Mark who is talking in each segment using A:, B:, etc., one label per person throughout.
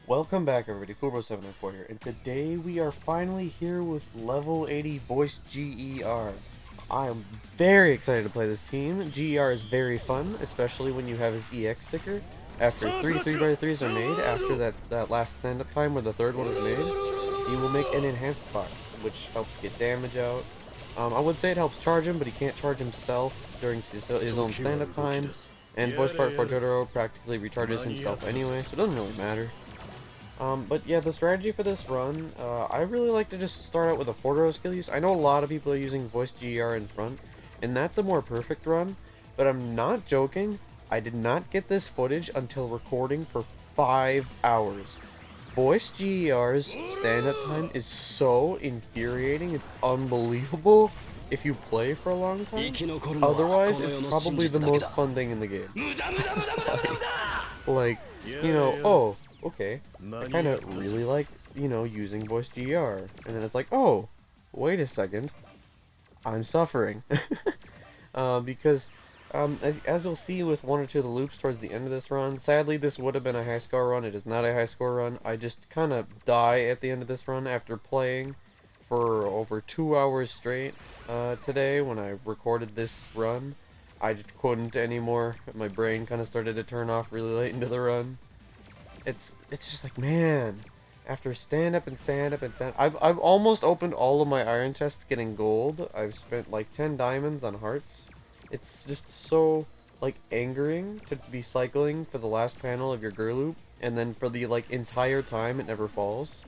A: Welcome back everybody, Coolbro794 here, and today we are finally here with level 80 voice GER. I am very excited to play this team. GER is very fun, especially when you have his EX sticker. After 3x3s are made, after that last stand-up time where the third one is made, he will make an enhanced box, which helps get damage out. I would say it helps charge him, but he can't charge himself during his own stand-up time, and voice part for JoJo practically recharges himself anyway, so it doesn't really matter. But yeah, the strategy for this run, I really like to just start out with a V4taro skill use. I know a lot of people are using voice GER in front, and that's a more perfect run, but I'm not joking. I did not get this footage until recording for 5 hours. Voice GER's stand-up time is so infuriating, it's unbelievable if you play for a long time. Otherwise, it's probably the most fun thing in the game. You know, oh, okay, I kind of really like, using voice GER. And then it's like, oh, wait a second, I'm suffering. Because, as you'll see with one or two of the loops towards the end of this run, sadly this would have been a high score run. It is not a high score run. I just kind of die at the end of this run after playing for over 2 hours straight today when I recorded this run. I just couldn't anymore. My brain kind of started to turn off really late into the run. It's just like, man, after stand up, I've almost opened all of my iron chests getting gold. I've spent like 10 diamonds on hearts. It's just so like angering to be cycling for the last panel of your GER loop, and then for the like entire time it never falls.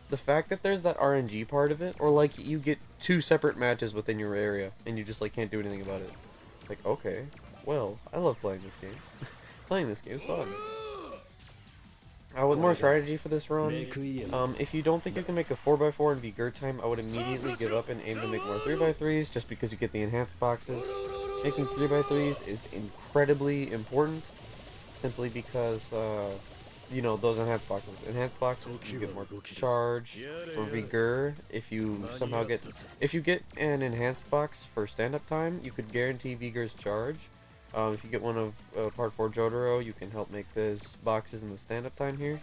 A: The fact that there's that RNG part of it, or like you get 2 separate matches within your area and you just like can't do anything about it. Like, okay, well, I love playing this game. Playing this game is fun. With more strategy for this run, if you don't think you can make a 4x4 in VGER time, I would immediately give up and aim to make more 3x3s, just because you get the enhanced boxes. Making 3x3s is incredibly important, simply because, those enhanced boxes. Enhanced boxes, you get more charge for VGER. If you somehow if you get an enhanced box for stand-up time, you could guarantee VGER's charge. If you get one of part 4 JoJo, you can help make those boxes in the stand-up time here.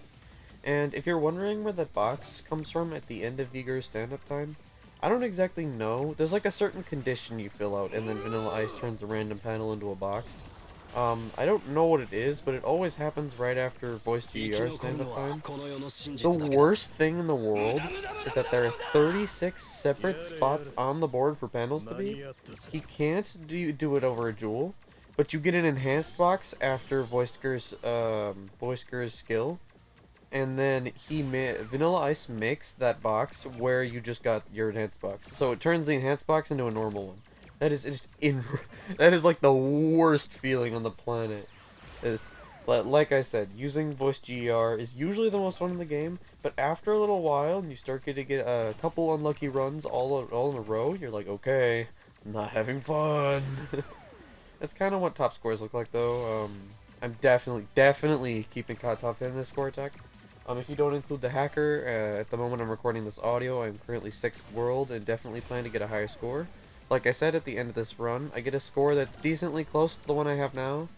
A: And if you're wondering where that box comes from at the end of VGER's stand-up time, I don't exactly know. There's like a certain condition you fill out, and then Vanilla Ice turns a random panel into a box. I don't know what it is, but it always happens right after voice GER stand-up time. The worst thing in the world is that there are 36 separate spots on the board for panels to be. He can't do it over a jewel. But you get an enhanced box after VoiceGER's skill, and then Vanilla Ice makes that box where you just got your enhanced box. So it turns the enhanced box into a normal one. That is that is like the worst feeling on the planet. But like I said, using voice GER is usually the most fun in the game. But after a little while, and you start to get a couple unlucky runs all in a row, you're like, okay, I'm not having fun. That's kind of what top scores look like, though. I'm definitely keeping top 10 in this score attack. If you don't include the hacker, at the moment I'm recording this audio, I'm currently 6th world and definitely plan to get a higher score. Like I said, at the end of this run, I get a score that's decently close to the one I have now.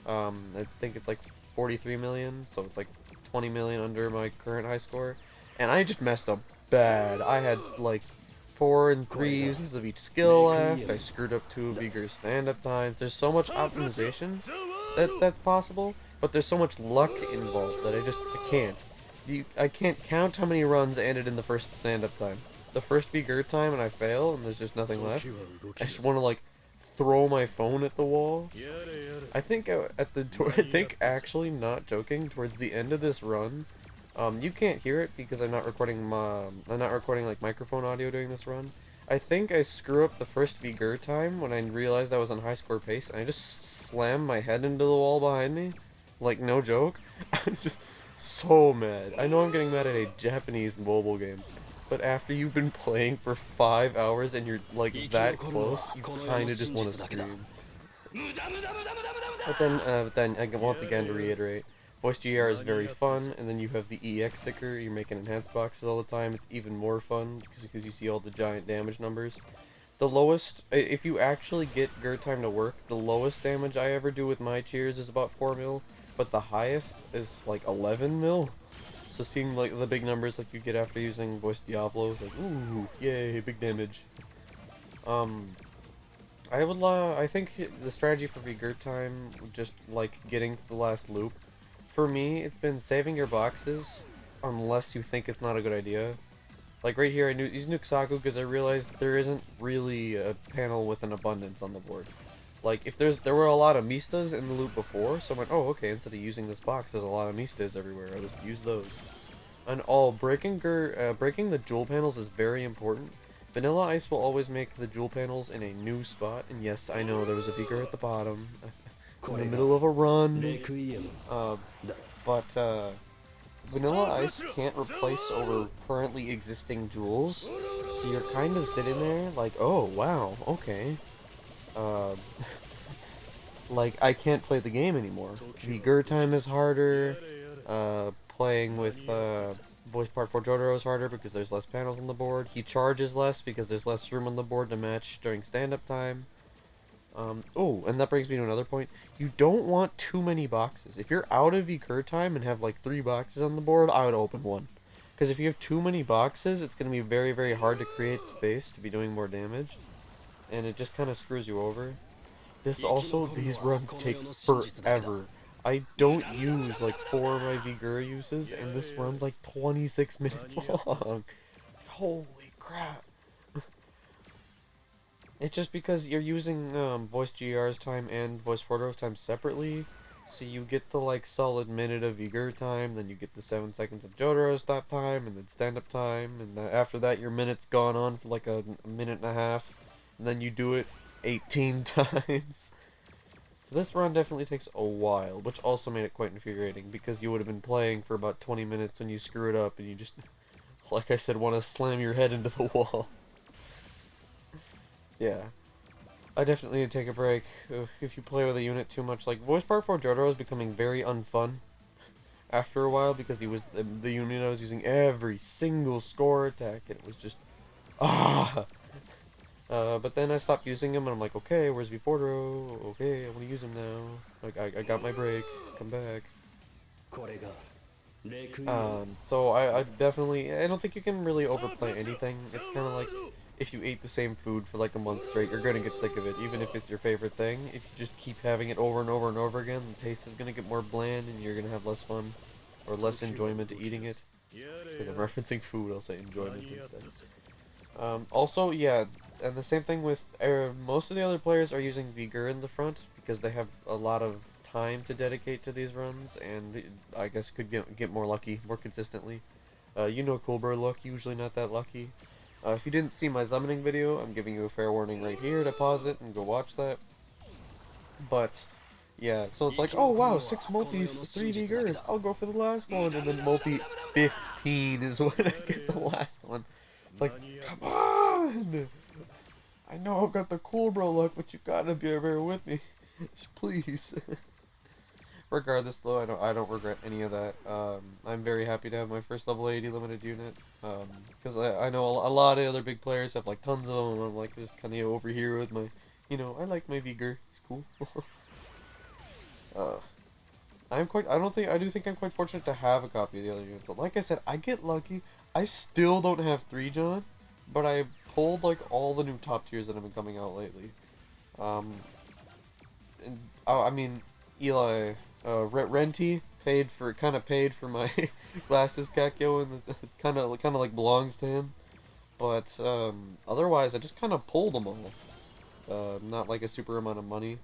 A: I think it's like 43 million, so it's like 20 million under my current high score. And I just messed up bad. I had like 4 and 3 uses of each skill left. I screwed up 2 of VGER's stand-up times. There's so much optimization that's possible, but there's so much luck involved that I can't. I can't count how many runs ended in the first stand-up time. The first VGER time and I fail and there's just nothing left. I just want to like throw my phone at the wall. I think actually, not joking, towards the end of this run, you can't hear it because I'm not recording like microphone audio during this run. I think I screw up the first VGER time when I realized I was on high score pace, and I just slammed my head into the wall behind me. Like, no joke. I'm just so mad. I know I'm getting mad at a Japanese mobile game, but after you've been playing for 5 hours and you're like that close, you kind of just want to scream. But then once again, to reiterate, voice GER is very fun, and then you have the EX sticker. You're making enhanced boxes all the time. It's even more fun because you see all the giant damage numbers. The lowest, if you actually get GER time to work, the lowest damage I ever do with my cheers is about 4 mil, but the highest is like 11 mil. So seeing like the big numbers like you get after using voice Diablo is like, ooh, yay, big damage. I think the strategy for VGER time, just like getting to the last loop, for me, it's been saving your boxes unless you think it's not a good idea. Like right here, I use Nuxaku because I realized there isn't really a panel with an abundance on the board. Like if there were a lot of Mistas in the loop before, so I went, oh okay, instead of using this box, there's a lot of Mistas everywhere. I'll just use those. And breaking the jewel panels is very important. Vanilla Ice will always make the jewel panels in a new spot, and yes, I know there was a VGER at the bottom, in the middle of a run, but Vanilla Ice can't replace over currently existing jewels, so you're kind of sitting there like, oh wow, okay, like I can't play the game anymore. VGER time is harder, playing with Voice Part 4 JoJo is harder because there's less panels on the board. He charges less because there's less room on the board to match during stand-up time. Oh, and that brings me to another point. You don't want too many boxes. If you're out of VGER time and have like 3 boxes on the board, I would open one. Because if you have too many boxes, it's going to be very, very hard to create space to be doing more damage. And it just kind of screws you over. These runs take forever. I don't use like 4 of my VGER uses, and this runs like 26 minutes long. Holy crap. It's just because you're using Voice GR's time and Voice 4taro's time separately, so you get the like solid minute of VGER time, then you get the 7 seconds of JoJo's stop time, and then stand-up time, and after that your minute's gone on for like a minute and a half, and then you do it 18 times. So this run definitely takes a while, which also made it quite infuriating, because you would have been playing for about 20 minutes when you screw it up, and you just, like I said, want to slam your head into the wall. Yeah. I definitely need to take a break. If you play with a unit too much, like, Voice Part 4 JoJo is becoming very unfun after a while, because he was the unit I was using every single score attack, and it was just, but then I stopped using him, and I'm like, okay, where's V4taro? Okay, I want to use him now. Like, I got my break. Come back. So I definitely, I don't think you can really overplay anything. It's kind of like, if you ate the same food for like a month straight, you're gonna get sick of it, even if it's your favorite thing. If you just keep having it over and over and over again, the taste is gonna get more bland, and you're gonna have less fun, or less enjoyment to eating it. Because I'm referencing food, I'll say enjoyment instead. Also, yeah, and the same thing with most of the other players are using VGER in the front because they have a lot of time to dedicate to these runs, and I guess could get more lucky more consistently. You know, Coolbur luck, usually not that lucky. If you didn't see my summoning video, I'm giving you a fair warning right here to pause it and go watch that. But yeah, so it's like, oh wow, 6 multis, 3 VGERs, I'll go for the last one, and then multi 15 is when I get the last one. It's like, come on! I know I've got the cool bro luck, but you gotta bear with me. Please. Regardless though, I don't regret any of that. I'm very happy to have my first level 80 limited unit. Because I know a lot of other big players have like tons of them, and I'm like just kind of over here with my, you know, I like my VGER, he's cool. I do think I'm quite fortunate to have a copy of the other units. Like I said, I get lucky. I still don't have 3 John, but I pulled like all the new top tiers that have been coming out lately. I mean, Eli, Renty kind of paid for my glasses Kakyo, and it kind of like belongs to him. But otherwise, I just kind of pulled them all. Not like a super amount of money.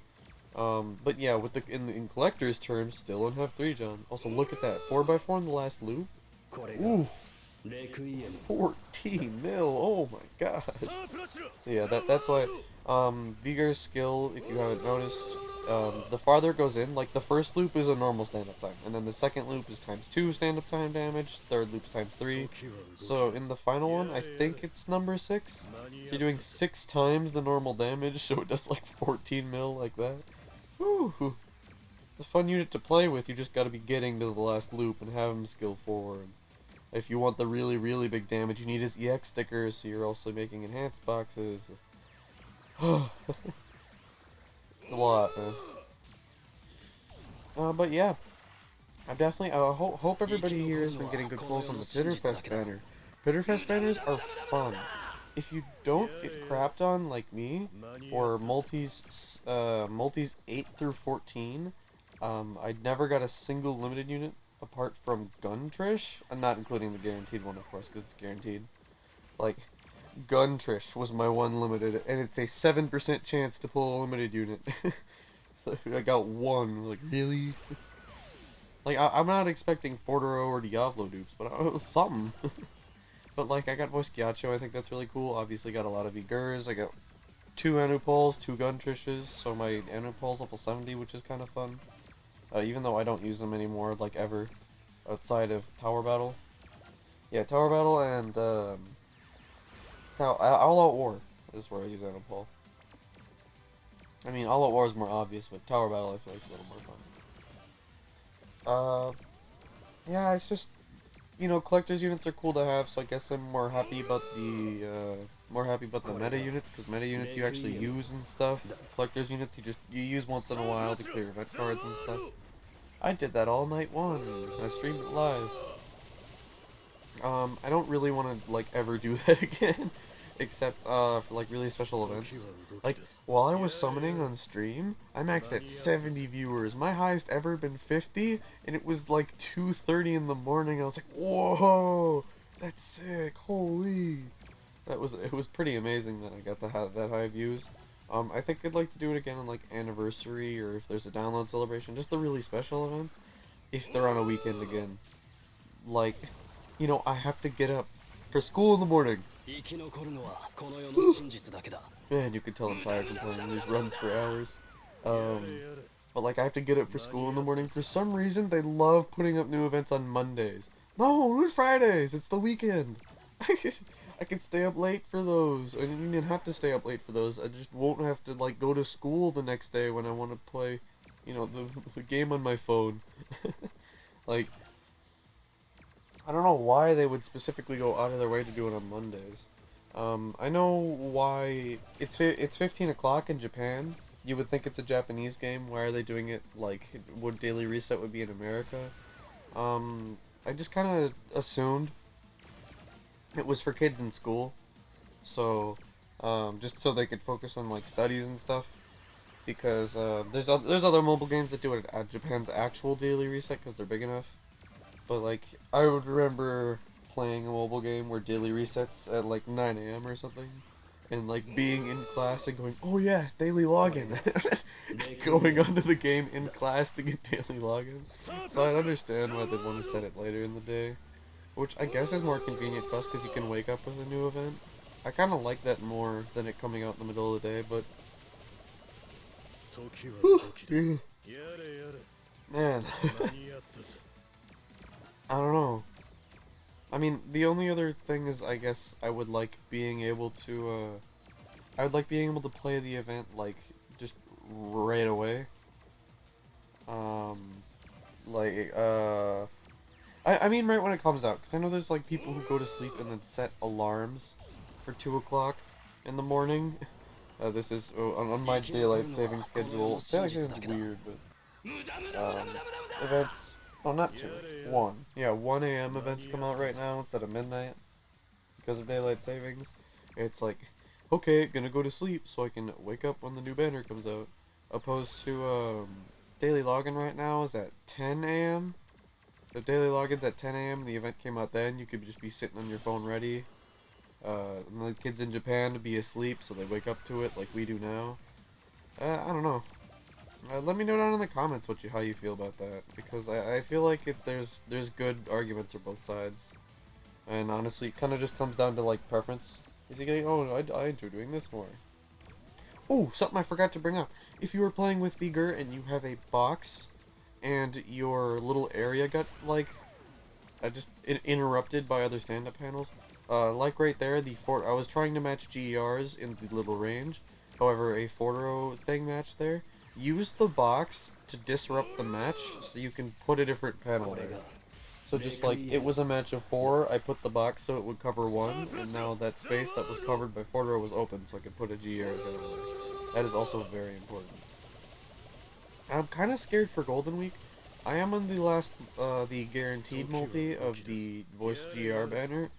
A: But yeah, with in collector's terms, still don't have 3 John. Also, look at that 4x4 in the last loop. Ooh. 14 mil, oh my gosh. So yeah, that's why VGER's skill, if you haven't noticed, the farther it goes in, like the first loop is a normal stand-up time, and then the second loop is ×2 stand-up time damage, third loop's ×3. So in the final one, I think it's number 6. You're doing 6 times the normal damage, so it does like 14 mil like that. Woo! It's a fun unit to play with, you just gotta be getting to the last loop and have him skill 4. If you want the really, really big damage, you need his EX stickers, so you're also making enhanced boxes. It's a lot, man. But yeah. I'm definitely, hope everybody here has been getting good pulls on the Pitterfest banner. Pitterfest banners are fun. If you don't get crapped on like me, or multis 8 through 14, I never got a single limited unit apart from Gun Trish. I'm not including the guaranteed one, of course, because it's guaranteed. Like, Gun Trish was my one limited, and it's a 7% chance to pull a limited unit. So I got one. Like, really? Like, I'm not expecting V4taro or Diablo dupes, but something. But, like, I got Voice Gyacho, I think that's really cool. Obviously got a lot of VGERs. I got 2 Anu Pulls, 2 Gun Trishes, so my Anu Pulls level 70, which is kind of fun. Even though I don't use them anymore, like, ever. Outside of Tower Battle. Yeah, Tower Battle and, All Out War is where I use Anu Pull. I mean, All Out War is more obvious, but Tower Battle I feel like is a little more fun. Yeah, it's just, you know, collector's units are cool to have, so I guess I'm more happy about the, meta units, because meta units you actually use and stuff. Collector's units you use once in a while to clear event cards and stuff. I did that all night one. I streamed it live. I don't really want to, like, ever do that again. Except, for, like, really special events. Like, while I was summoning on stream, I maxed at 70 viewers. My highest ever been 50, and it was, like, 2:30 in the morning. I was like, whoa! That's sick! Holy! It was pretty amazing that I got that high views. I think I'd like to do it again on, like, anniversary, or if there's a download celebration. Just the really special events. If they're on a weekend again. Like, you know, I have to get up for school in the morning. Man, you can tell I'm tired from playing these runs for hours. But like, I have to get up for school in the morning. For some reason, they love putting up new events on Mondays. No, it's Fridays. It's the weekend. I can stay up late for those. I didn't even have to stay up late for those. I just won't have to, like, go to school the next day when I want to play, you know, the game on my phone. Like, I don't know why they would specifically go out of their way to do it on Mondays. I know why. It's 15 o'clock in Japan. You would think it's a Japanese game. Why are they doing it like what Daily Reset would be in America? I just kind of assumed it was for kids in school. So, just so they could focus on like studies and stuff. Because there's other mobile games that do it at Japan's actual Daily Reset because they're big enough. But, like, I would remember playing a mobile game where daily resets at, like, 9 AM or something. And, like, being in class and going, oh yeah, daily login. Going onto the game in class to get daily logins. So I understand why they'd want to set it later in the day. Which I guess is more convenient for us because you can wake up with a new event. I kind of like that more than it coming out in the middle of the day, but... Man. I don't know. I mean, the only other thing is, I guess, I would like being able to, I would like being able to play the event, like, just right away. I mean right when it comes out, because I know there's, like, people who go to sleep and then set alarms for 2 o'clock in the morning. This is, on my daylight saving schedule. I feel like it's weird, but, events... Oh, not 2. 1. Yeah, 1 AM events come out right now instead of midnight. Because of daylight savings. It's like, okay, gonna go to sleep so I can wake up when the new banner comes out. Opposed to, daily login right now is at 10 AM. If daily login's at 10 AM and the event came out then, you could just be sitting on your phone ready. And the kids in Japan to be asleep so they wake up to it like we do now. I don't know. Let me know down in the comments how you feel about that, because I feel like there's good arguments for both sides, and honestly, it kind of just comes down to like preference. Is he getting? Oh, I enjoy doing this more. Oh, something I forgot to bring up. If you were playing with VGER and you have a box, and your little area got like, just interrupted by other stand-up panels, like right there, I was trying to match GERs in the little range. However, a V4taro thing matched there. Use the box to disrupt the match so you can put a different panel there. So just like, it was a match of 4, I put the box so it would cover 1, and now that space that was covered by V4taro was open so I could put a GR panel there. That is also very important. I'm kind of scared for Golden Week I am on the last, the guaranteed multi of the V4taro banner.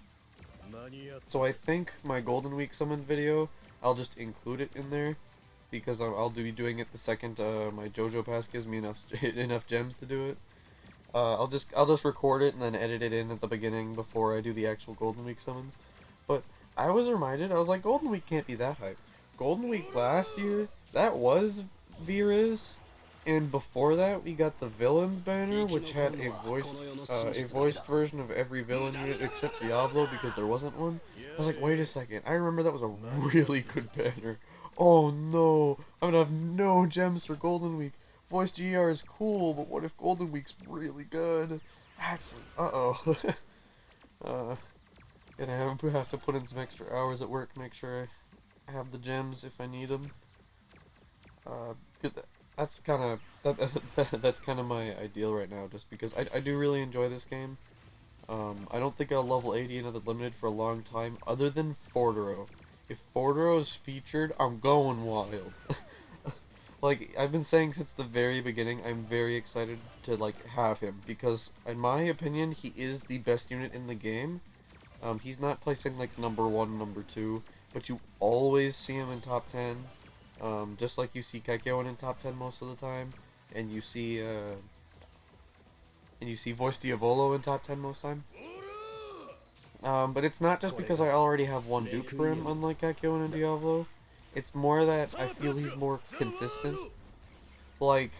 A: So I think my Golden Week summon video, I'll just include it in there, because I'll be doing it the second my JoJo pass gives me enough gems to do it. I'll just record it and then edit it in at the beginning before I do the actual Golden Week summons. But I was reminded, I was like, Golden Week can't be that hype. Golden Week last year, that was V4taro, and before that we got the Villains banner, which had a voiced version of every villain unit except Diablo, because there wasn't one. I was like, wait a second, I remember that was a really good banner. Oh no, I'm gonna have no gems for Golden Week. V4taro is cool, but what if Golden Week's really good? That's... uh-oh. Gonna have to put in some extra hours at work, make sure I have the gems if I need them. That's kind of my ideal right now, just because I do really enjoy this game. I don't think I'll level 80 another limited for a long time, other than V4taro. If V4taro is featured, I'm going wild. Like, I've been saying since the very beginning, I'm very excited to, like, have him, because, in my opinion, he is the best unit in the game. He's not placing, like, number 1, number 2, but you always see him in top 10, just like you see Kakyoin in top 10 most of the time, and you see V4taro in top 10 most of the time. But it's not just because I already have one dupe for him, unlike Kakyoin and Diablo. It's more that I feel he's more consistent. Like,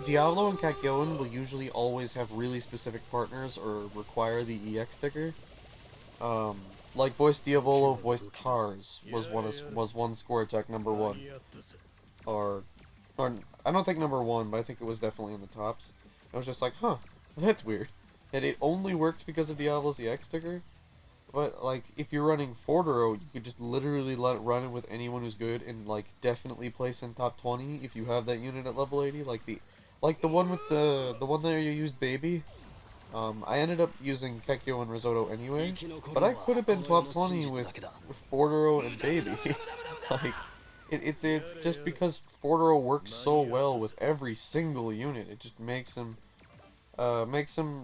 A: Diablo and Kakyoin will usually always have really specific partners or require the EX sticker. Like V4taro was one score attack number 1. Or I don't think number 1, but I think it was definitely in the tops. I was just like, huh, that's weird. And it only worked because of Diablo's EX sticker. But, like, if you're running V4taro, you could just literally run it with anyone who's good and, like, definitely place in top 20 if you have that unit at level 80. Like the one with the one that you used, Baby. I ended up using Kekyo and Risotto anyway, but I could have been top 20 with V4taro and Baby. Like, it's just because V4taro works so well with every single unit. It just makes him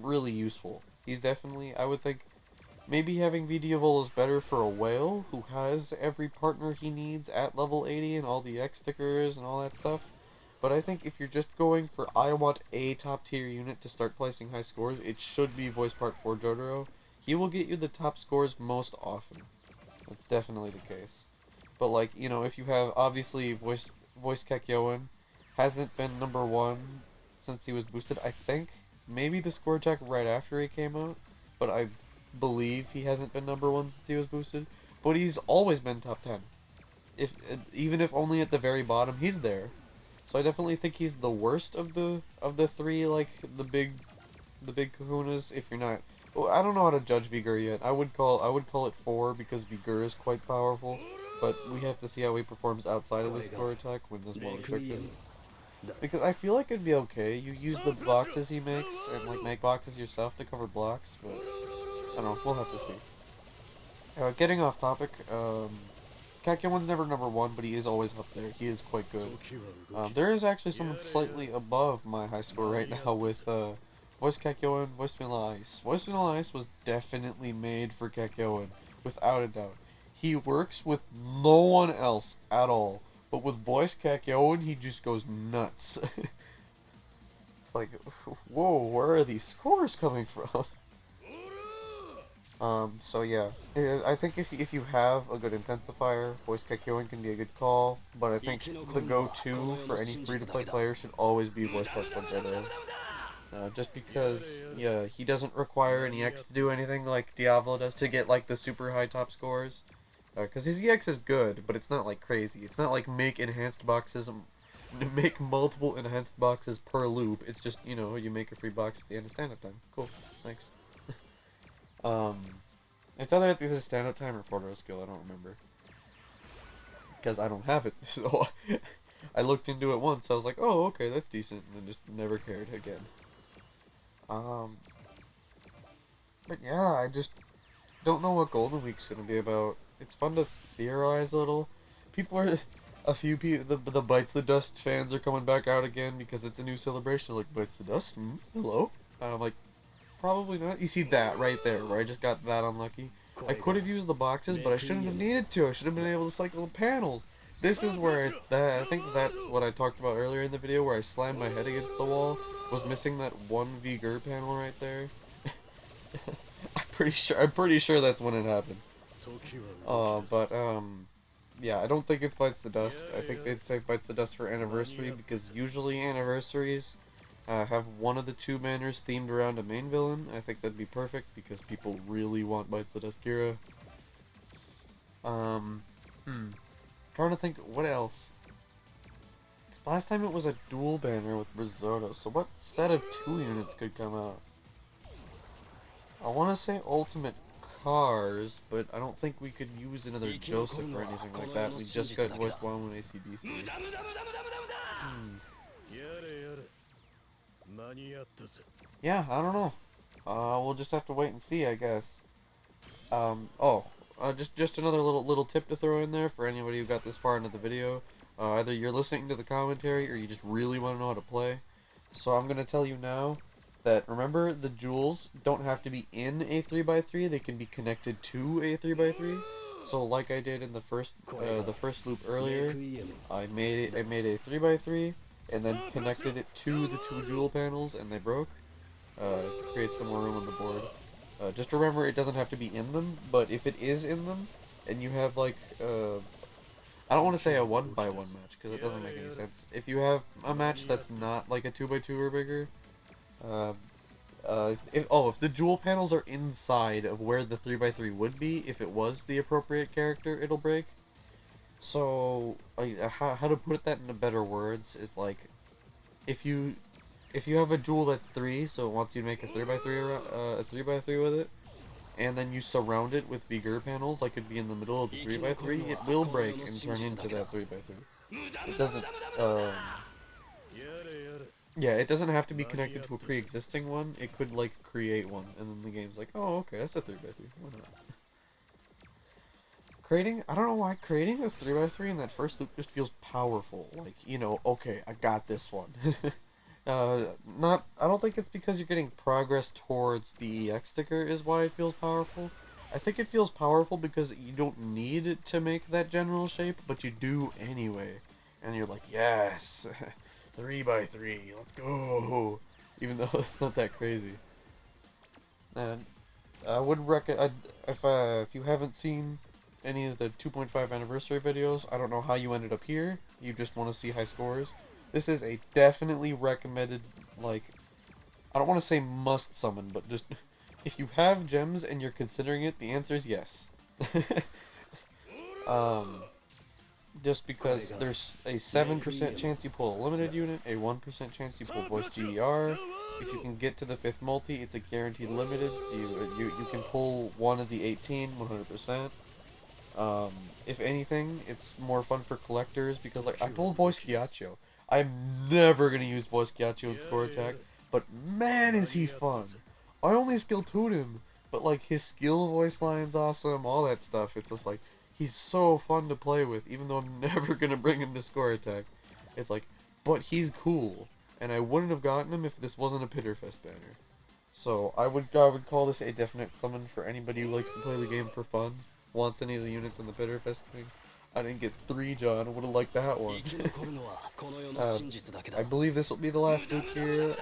A: really useful. He's definitely, I would think, maybe having V4taro is better for a whale who has every partner he needs at level 80 and all the X stickers and all that stuff. But I think if you're just going for, I want a top tier unit to start placing high scores, it should be Voice Part 4 Jotaro. He will get you the top scores most often. That's definitely the case. But, like, you know, if you have, obviously, Voice Kakyoin hasn't been number 1 since he was boosted, I think. Maybe the score check right after he came out, but I believe he hasn't been number 1 since he was boosted. But he's always been top 10. Even if only at the very bottom, he's there. So I definitely think he's the worst of the three, like, the big kahunas. If you're not, well, I don't know how to judge V4taro yet. I would call it 4 because V4taro is quite powerful, but we have to see how he performs outside of the score attack when there's more restrictions. Because I feel like it'd be okay. You use the boxes he makes and, like, make boxes yourself to cover blocks, but I don't know. We'll have to see. Getting off topic. Kakyoin's never number 1, but he is always up there. He is quite good. There is actually someone slightly above my high score right now with Voice Kakyoin, Voice Vanilla Ice. Voice Vanilla Ice was definitely made for Kakyoin, without a doubt. He works with no one else at all, but with Voice Kakyoin, he just goes nuts. Like, whoa, where are these scores coming from? So yeah, I think if you have a good intensifier, Voice Kakyoin can be a good call, but I think the go-to for any free-to-play player should always be Voice Part 4 Jotaro. Just because, yeah, he doesn't require an EX to do anything like Diablo does to get, like, the super high top scores. Because his EX is good, but it's not, like, crazy. It's not like make enhanced boxes, make multiple enhanced boxes per loop. It's just, you know, you make a free box at the end of stand-up time. Cool, thanks. It's either at the stand-up time or V4taro skill, I don't remember. Because I don't have it, so I looked into it once, I was like, oh, okay, that's decent, and then just never cared again. But yeah, I just don't know what Golden Week's gonna be about. It's fun to theorize a little. People are... A few people, the Bites the Dust fans are coming back out again because it's a new celebration. Like, Bites the Dust? Hello? And I'm like, probably not. You see that right there, where I just got that unlucky. I could have used the boxes, but I shouldn't have needed to. I should have been able to cycle the panels. This is where I think that's what I talked about earlier in the video, where I slammed my head against the wall. Was missing that one V4taro panel right there. I'm pretty sure that's when it happened. Yeah, I don't think it's Bites the Dust. I think they'd save Bites the Dust for Anniversary, because usually anniversaries have one of the two banners themed around a main villain. I think that'd be perfect, because people really want Bites the Dust Kira. Trying to think, what else? Last time it was a dual banner with Risotto, so what set of 2 units could come out? I want to say Ultimate Cars, but I don't think we could use another Joseph or anything like that. We just got voiced one with ACDC. Yeah, I don't know. We'll just have to wait and see, I guess. Just another little tip to throw in there for anybody who got this far into the video. Either you're listening to the commentary or you just really want to know how to play. So I'm going to tell you now that, remember, the jewels don't have to be in a 3x3, they can be connected to a 3x3. So like I did in the first loop earlier, I made a 3x3 and then connected it to the 2 jewel panels and they broke. To create some more room on the board. Just remember, it doesn't have to be in them, but if it is in them, and you have like, I don't want to say a 1x1 match, because it doesn't make any sense. If you have a match that's not like a 2x2 or bigger, if the jewel panels are inside of where the 3x3 would be, if it was the appropriate character, it'll break. So, how to put that into better words is like, if you have a jewel that's 3, so it wants you to make a 3x3 with it, and then you surround it with V4taro panels, like it'd be in the middle of the 3x3, it will break and turn into that 3x3. It doesn't, yeah, it doesn't have to be connected to a pre-existing one. It could, like, create one, and then the game's like, oh, okay, that's a 3x3. Why not? I don't know why creating a 3x3 in that first loop just feels powerful. Like, you know, okay, I got this one. I don't think it's because you're getting progress towards the EX sticker is why it feels powerful. I think it feels powerful because you don't need to make that general shape, but you do anyway. And you're like, yes, 3x3, let's go. Even though it's not that crazy. And I would recommend, if you haven't seen any of the 2.5 anniversary videos, I don't know how you ended up here. You just want to see high scores. This is a definitely recommended, like, I don't want to say must summon, but just, if you have gems and you're considering it, the answer is yes. Just because there's a 7% chance you pull a limited unit, a 1% chance you pull voice GER. If you can get to the 5th multi, it's a guaranteed limited, so you can pull one of the 18, 100%. If anything, it's more fun for collectors, because, like, I pulled voice Ghiaccio. I'm never gonna use voice Ghiaccio in score attack, but man is he fun. I only skill 2'd him, but like his skill voice line's awesome, all that stuff. It's just like, he's so fun to play with, even though I'm never gonna bring him to score attack. It's like, but he's cool, and I wouldn't have gotten him if this wasn't a Pitterfest banner. So I would call this a definite summon for anybody who likes to play the game for fun, wants any of the units in the Pitterfest thing. I didn't get 3, John. I would have liked that one. I believe this will be the last loop here.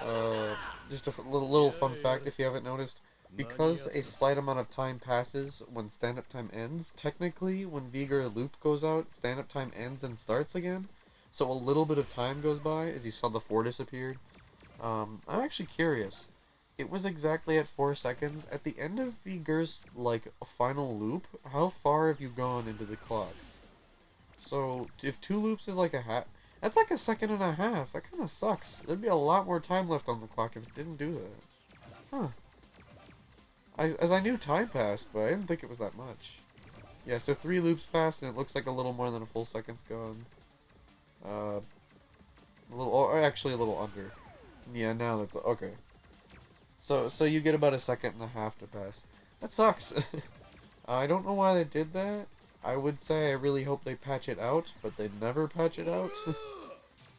A: Just a little fun fact if you haven't noticed. Because a slight amount of time passes when stand-up time ends, technically when V4taro loop goes out, stand-up time ends and starts again. So a little bit of time goes by as you saw the 4 disappeared. I'm actually curious. It was exactly at 4 seconds. At the end of V4taro's, like, final loop, how far have you gone into the clock? So, if 2 loops is like a half, that's like a 1.5 seconds. That kind of sucks. There'd be a lot more time left on the clock if it didn't do that. Huh. As I knew time passed, but I didn't think it was that much. Yeah, so 3 loops passed, and it looks like a little more than a full second's gone. Or actually a little under. Yeah, now that's, okay. So you get about a 1.5 seconds to pass. That sucks. I don't know why they did that. I would say I really hope they patch it out, but they never patch it out.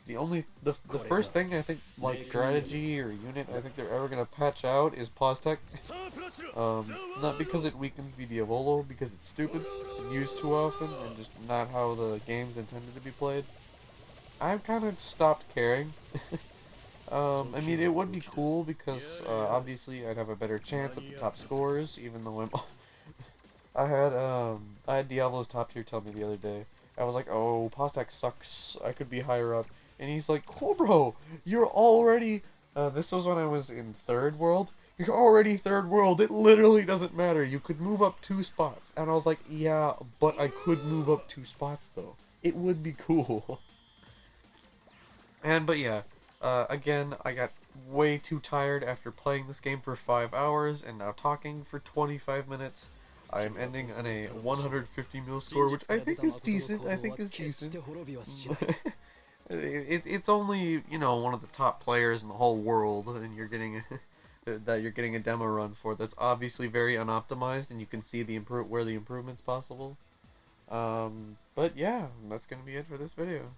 A: The first thing I think, like strategy or unit, I think they're ever gonna patch out is pause tech. Not because it weakens Vdiavolo, because it's stupid and used too often and just not how the game's intended to be played. I've kind of stopped caring. I mean, it would be cool because obviously I'd have a better chance at the top scores, even though I had Diablo's top tier tell me the other day. I was like, oh, Postak sucks. I could be higher up. And he's like, cool, bro. You're already... this was when I was in third world. You're already third world. It literally doesn't matter. You could move up 2 spots. And I was like, yeah, but I could move up 2 spots, though. It would be cool. But yeah. Again, I got way too tired after playing this game for 5 hours and now talking for 25 minutes. I'm ending on a 150 mil score, which I think is decent. It's only, you know, one of the top players in the whole world, and you're getting a demo run for that's obviously very unoptimized, and you can see where the improvement's possible. But yeah, that's gonna be it for this video.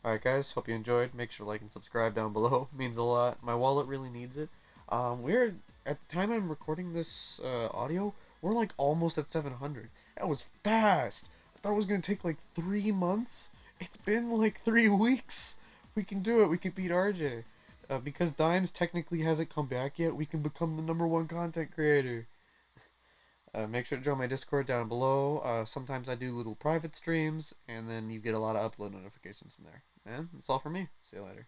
A: Alright guys, hope you enjoyed. Make sure to like and subscribe down below. It means a lot. My wallet really needs it. We're at the time I'm recording this audio, we're like almost at 700. That was fast. I thought it was gonna take like 3 months. It's been like 3 weeks. We can do it. We can beat RJ. Because Dimes technically hasn't come back yet, we can become the #1 content creator. Make sure to join my Discord down below. Sometimes I do little private streams, and then you get a lot of upload notifications from there. And that's all for me. See you later.